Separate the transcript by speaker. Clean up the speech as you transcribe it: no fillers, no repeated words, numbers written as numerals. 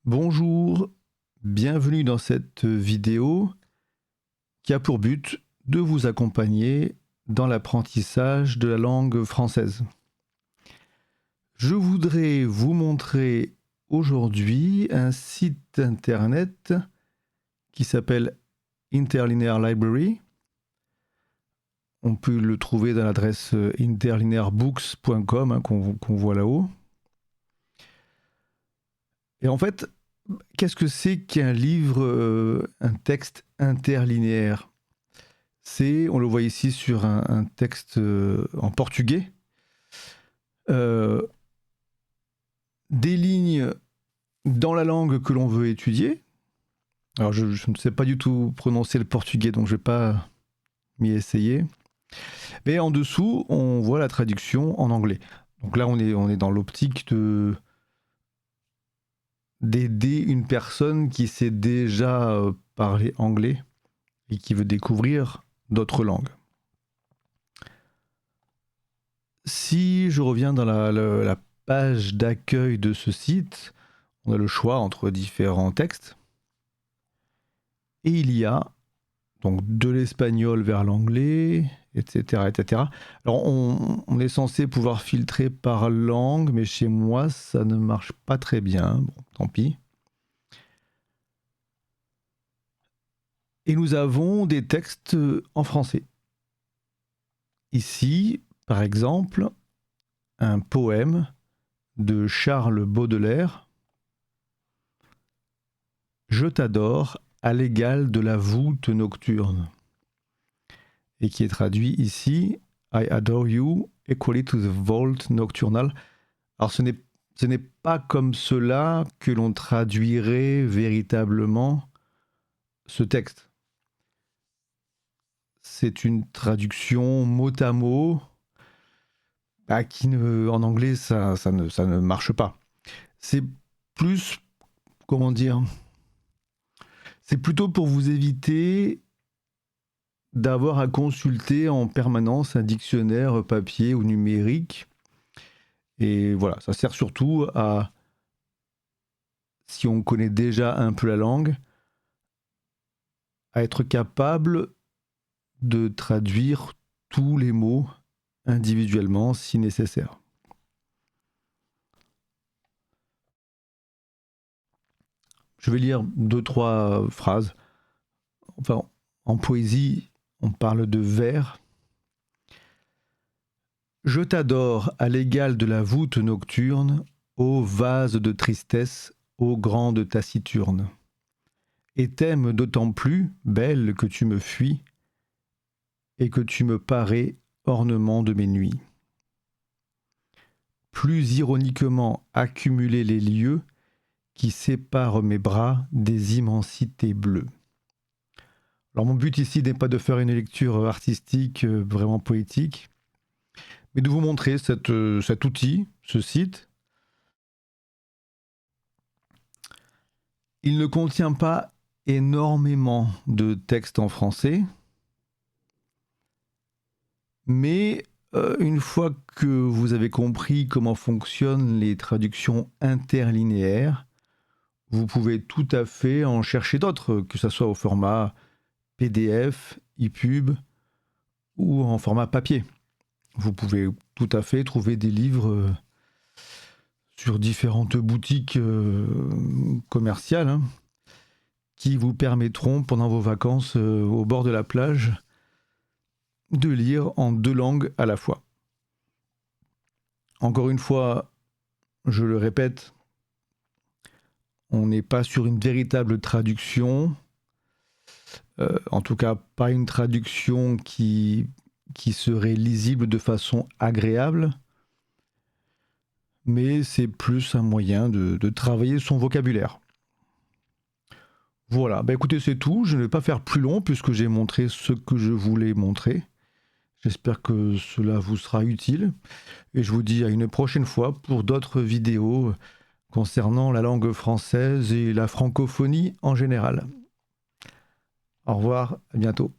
Speaker 1: Bonjour, bienvenue dans cette vidéo qui a pour but de vous accompagner dans l'apprentissage de la langue française. Je voudrais vous montrer aujourd'hui un site internet qui s'appelle Interlinear Library. On peut le trouver dans l'adresse interlinearbooks.com qu'on voit là-haut. Et en fait, qu'est-ce que c'est qu'un livre, un texte interlinéaire? On le voit ici sur un texte en portugais, des lignes dans la langue que l'on veut étudier. Alors je ne sais pas du tout prononcer le portugais, donc je ne vais pas m'y essayer. Mais en dessous, on voit la traduction en anglais. Donc là, on est dans l'optique d'aider une personne qui sait déjà parler anglais et qui veut découvrir d'autres langues. Si je reviens dans la page d'accueil de ce site, on a le choix entre différents textes. Et il y a donc de l'espagnol vers l'anglais, etc., etc. Alors on est censé pouvoir filtrer par langue, mais chez moi ça ne marche pas très bien. Bon, tant pis. Et nous avons des textes en français. Ici, par exemple, un poème de Charles Baudelaire. Je t'adore à l'égal de la voûte nocturne. Et qui est traduit ici, I adore you equally to the vault nocturnal. Alors ce n'est pas comme cela que l'on traduirait véritablement ce texte. C'est une traduction mot à mot en anglais ça ne marche pas. C'est plus, comment dire, c'est plutôt pour vous éviter d'avoir à consulter en permanence un dictionnaire papier ou numérique. Et voilà, ça sert surtout à, si on connaît déjà un peu la langue, à être capable de traduire tous les mots individuellement si nécessaire. Je vais lire 2-3 phrases. Enfin, en poésie, on parle de vers. Je t'adore à l'égal de la voûte nocturne, ô vase de tristesse, ô grande taciturne. Et t'aime d'autant plus, belle, que tu me fuis, et que tu me parais ornement de mes nuits. Plus ironiquement accumuler les lieux qui séparent mes bras des immensités bleues. Alors mon but ici n'est pas de faire une lecture artistique vraiment poétique, mais de vous montrer cet outil, ce site. Il ne contient pas énormément de textes en français, mais une fois que vous avez compris comment fonctionnent les traductions interlinéaires, vous pouvez tout à fait en chercher d'autres, que ce soit au format PDF, EPUB ou en format papier. Vous pouvez tout à fait trouver des livres sur différentes boutiques commerciales qui vous permettront pendant vos vacances au bord de la plage de lire en 2 langues à la fois. Encore une fois, je le répète, on n'est pas sur une véritable traduction, en tout cas pas une traduction qui serait lisible de façon agréable, mais c'est plus un moyen de travailler son vocabulaire. Voilà, bah écoutez, c'est tout. Je ne vais pas faire plus long puisque j'ai montré ce que je voulais montrer. J'espère que cela vous sera utile. Et je vous dis à une prochaine fois pour d'autres vidéos concernant la langue française et la francophonie en général. Au revoir, à bientôt.